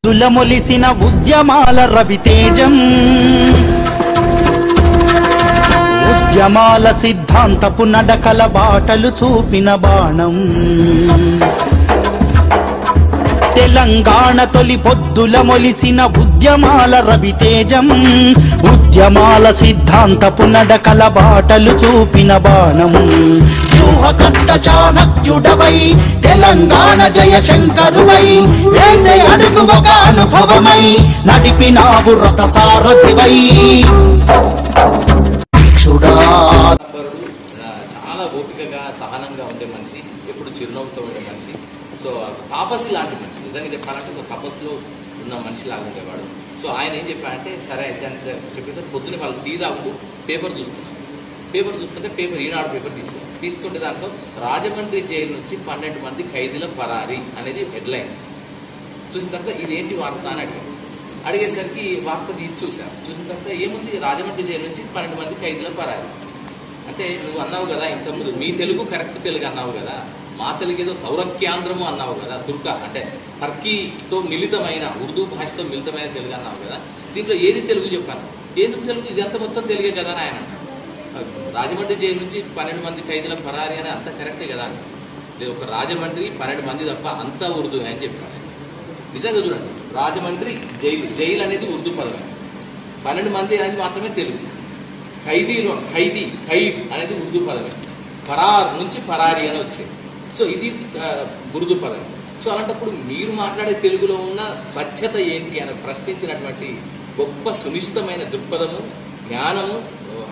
తులమొలిసిన ఉద్యమాల రవితేజం ఉద్యమాల సిద్ధాంతపు నడకల బాటలు చూపిన బాణం తెలంగాణ తొలి పొద్దుల మొలిసిన ఉద్యమాల రవితేజం ఉద్యమాల సిద్ధాంతపు నడకల బాటలు చూపిన బాణం వ్యూహకర్త చాణక్యుడవై తెలంగాణ జయశంకరువై వేసే అడుగు ఒక అనుభవమై నడిపినావు రథ సారథివై చాలా ఓపికగా సహనంగా ఉండే మనిషి, ఎప్పుడు చిరునవ్వుతో ఉండే మనిషి. సో తాపసి లాంటి మనిషి, నిజంగా చెప్పాలంటే ఒక తపస్సులో ఉన్న మనిషి లాగా ఉండేవాడు. సో ఆయన ఏం చెప్పారంటే సరే అయితే అని చెప్పేసి పొద్దున్నే వాళ్ళు టీ తాగుతూ పేపర్ చూస్తుంటే పేపర్ ఈనాడు పేపర్ తీస్తుంటే దాంట్లో రాజమండ్రి జైలు నుంచి 12 మంది ఖైదీల పరారీ అనేది హెడ్లైన్. చూసిన తర్వాత ఇదేంటి వార్త అని అడిగేసరికి వార్త తీసి చూసిన తర్వాత ఏముంది, రాజమండ్రి జైలు నుంచి 12 మంది ఖైదీల పరారీ అంటే నువ్వు అన్నావు కదా ఇంతకుముందు, మీ తెలుగు కరెక్ట్ తెలుగు అన్నావు కదా, మా తెలుగు ఏదో తౌరక్యాంధ్రము అన్నావు కదా, తుర్కా అంటే టర్కీతో మిళితమైన ఉర్దూ భాషతో మిళితమైన తెలుగు అన్నావు కదా, దీంట్లో ఏది తెలుగు చెప్పాను, ఎందుకు తెలుగు, ఇదంతా మొత్తం తెలుగే కదా అని ఆయన. రాజమండ్రి జైలు నుంచి 12 మంది ఖైదీల పరారీ అని అంత కరెక్టే కదా, లేదు ఒక రాజమండ్రి 12 మంది తప్ప అంతా ఉర్దూ అని చెప్పాను. నిజంగా చూడండి, రాజమండ్రి జైలు అనేది ఉర్దూ పదమే, 12 మంది అనేది మాత్రమే తెలుగు, ఖైద్ అనేది ఉర్దూ పదమే, ఫరార్ నుంచి ఫరారీ అని వచ్చేది. సో ఇది ఉర్దూ పదమే. సో అలాంటప్పుడు మీరు మాట్లాడే తెలుగులో ఉన్న స్వచ్ఛత ఏంటి అని ప్రశ్నించినటువంటి గొప్ప సునిశ్చితమైన దృక్పథము, జ్ఞానము,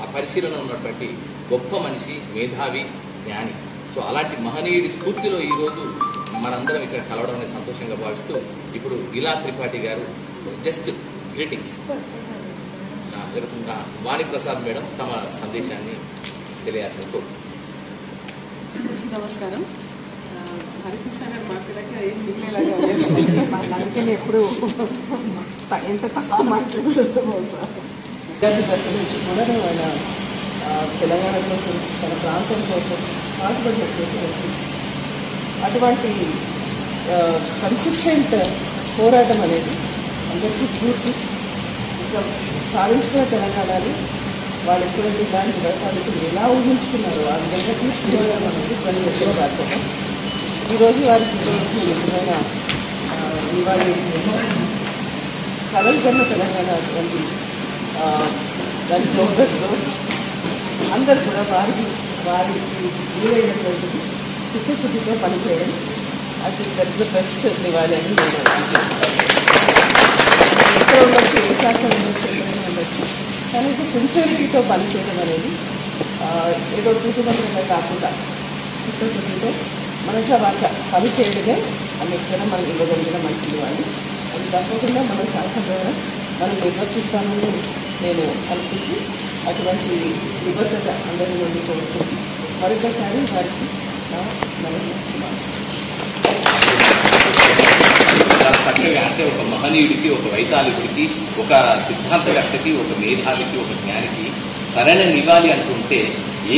ఆ పరిశీలన ఉన్నటువంటి గొప్ప మనిషి, మేధావి, జ్ఞాని. సో అలాంటి మహనీయుడి స్ఫూర్తిలో ఈరోజు మనందరం ఇక్కడ కలవడం అనేది సంతోషంగా భావిస్తూ ఇప్పుడు ఇలా త్రిపాఠి గారు జస్ట్ గ్రీటింగ్స్ వాణి ప్రసాద్ మేడం తమ సందేశాన్ని తెలియాల్సిన కోరు. నమస్కారం. హరికృష్ణ గారు మాట్లాడాక ఏం మిగిలేలాగా అందుకని ఎప్పుడు ఎంత తక్కువ మాట్లాడదు. విద్యార్థి దశ నుంచి కూడా ఆయన తెలంగాణ కోసం, తన ప్రాంతం కోసం పాటుపడినటువంటి అటువంటి కన్సిస్టెంట్ పోరాటం అనేది అందరికీ స్ఫూర్తి. సాధించుకున్న తెలంగాణని వాళ్ళు ఎటువంటి దానికి వాళ్ళకి ఎలా ఊహించుకున్నారో ఆ విధంగా తీర్చుకోవడం అనేది కొన్ని విషయం వార్తగా ఈరోజు వారికి ఇవ్వాల్సిన నిజమైన ఇవాళ కలలు కన్న తెలంగాణ అటువంటి దాని ప్రోగ్రెస్లో అందరూ కూడా వారికి వీలైనటువంటి చిత్తశుద్ధితో పనిచేయడం, I think that is the best ఇవ్వాలి అని నేను ఎక్కడ ఉండొచ్చు, ఏ శాఖ ఉండొచ్చు, ఎక్కడైనా ఉండొచ్చు, కానీ సిన్సియరిటీతో పనిచేయడం అనేది ఏదో కూతుమంత్రంగా కాకుండా చిత్తశుద్ధితో మనస వాచ పని చేయడమే అన్నిటికైనా మనం ఇవ్వగలిగిన మంచిది వాళ్ళు. అది తప్పకుండా మన శాఖ ద్వారా మనం నిర్వర్తిస్తామని నేను అనుకుంటూ అటువంటి నిబద్ధత అందరి నుండి కోరుకుంటూ మరొకసారి వారికి చాలా చక్కగా అంటే ఒక మహనీయుడికి, ఒక వైతాళికుడికి, ఒక సిద్ధాంతవేత్తకి, ఒక మేధావికి, ఒక జ్ఞానికి సరైన నివాళి అంటుంటే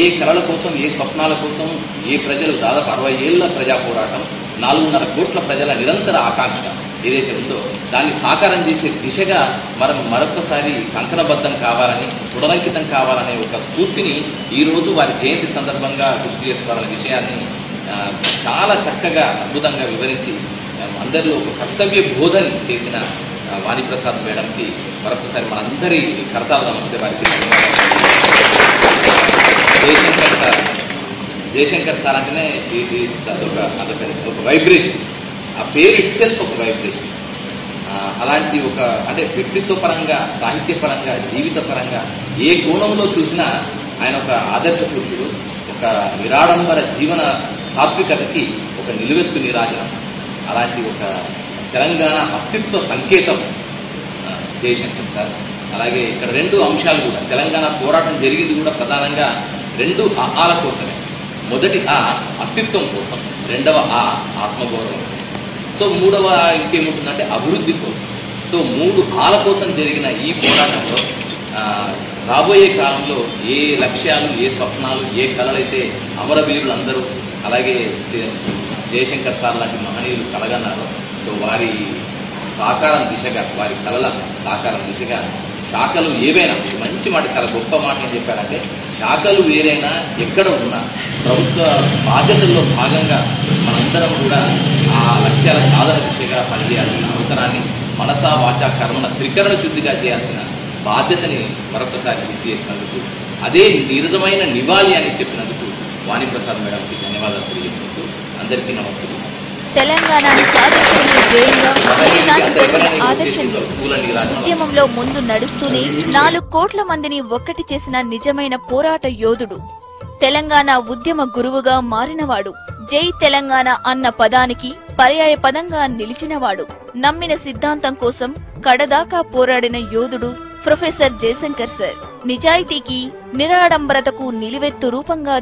ఏ కళల కోసం, ఏ స్వప్నాల కోసం ఏ ప్రజలు దాదాపు 60 ఏళ్ల ప్రజా పోరాటం, 4.5 కోట్ల ప్రజల నిరంతర ఆకాంక్ష ఏదైతే ఉందో దాన్ని సాకారం చేసే దిశగా మనం మరొకసారి కంకణబద్ధం కావాలని, దృఢంకితం కావాలనే ఒక స్ఫూర్తిని ఈరోజు వారి జయంతి సందర్భంగా గుర్తు చేసుకోవాలనే విషయాన్ని చాలా చక్కగా అద్భుతంగా వివరించి అందరిలో ఒక కర్తవ్య బోధన చేసిన వాణిప్రసాద్ మేడంకి మరొకసారి మనందరి కర్తార్థం ఉంటే వారికి జయశంకర్ సార్ అంటేనే ఇది ఒక వైబ్రేషన్, ఆ పేరు ఇట్ సెల్ఫ్ ఒక వైబ్రేషన్. అలాంటి ఒక అంటే వ్యక్తిత్వ పరంగా, సాహిత్యపరంగా, జీవిత పరంగా ఏ కోణంలో చూసినా ఆయన ఒక ఆదర్శ పురుషుడు, ఒక నిరాడంబర జీవన తాత్వికతకి ఒక నిలువెత్తు నిరాజనం. అలాంటి ఒక తెలంగాణ అస్తిత్వ సంకేతం జయశంకర్ సార్. అలాగే ఇక్కడ 2 అంశాలు కూడా, తెలంగాణ పోరాటం జరిగింది కూడా ప్రధానంగా 2 ఆల కోసమే. మొదటి ఆ అస్తిత్వం కోసం, రెండవ ఆ ఆత్మగౌరవం కోసం. సో మూడవ ఇంకేముంటుందంటే అభివృద్ధి కోసం. సో 3 ఆల కోసం జరిగిన ఈ పోరాటంలో రాబోయే కాలంలో ఏ లక్ష్యాలు, ఏ స్వప్నాలు, ఏ కళలైతే అమరవీరులందరూ అలాగే జయశంకర్ సార్ లాంటి మహనీయులు కలగన్నారు. సో వారి సాకారం దిశగా, వారి కళల సాకారం దిశగా శాఖలు ఏవైనా, మంచి మాట, చాలా గొప్ప మాట ఏం చెప్పారంటే, శాఖలు వేరైనా ఎక్కడ ఉన్నా ప్రభుత్వ బాధ్యతల్లో భాగంగా మనందరం కూడా ఆ లక్ష్యాల సాధన దిశగా పనిచేయాల్సిన అవసరాన్ని మనసా వాచా కర్మన త్రికరణ శుద్ధిగా చేయాల్సిన బాధ్యతని మరొకసారి గుర్తు చేసినందుకు, అదే నిరజమైన నివాళి అని చెప్పినందుకు వాణిప్రసాద్ మేడంకి ధన్యవాదాలు తెలియజేసుకుంటూ అందరికీ నమస్తే. తెలంగాణను సాధించడమే ధ్యేయంగా ఈనాటి తొలి ఆదర్శంలో ఉద్యమంలో ముందు నడుస్తూనే 4 కోట్ల మందిని ఒక్కటి చేసిన నిజమైన పోరాట యోధుడు, తెలంగాణ ఉద్యమ గురువుగా మారినవాడు, జై తెలంగాణ అన్న పదానికి పర్యాయ పదంగా నిలిచినవాడు, నమ్మిన సిద్ధాంతం కోసం కడదాకా పోరాడిన యోధుడు ప్రొఫెసర్ జయశంకర్ సార్. నిజాయితీకి, నిరాడంబరతకు నిలువెత్తు రూపంగా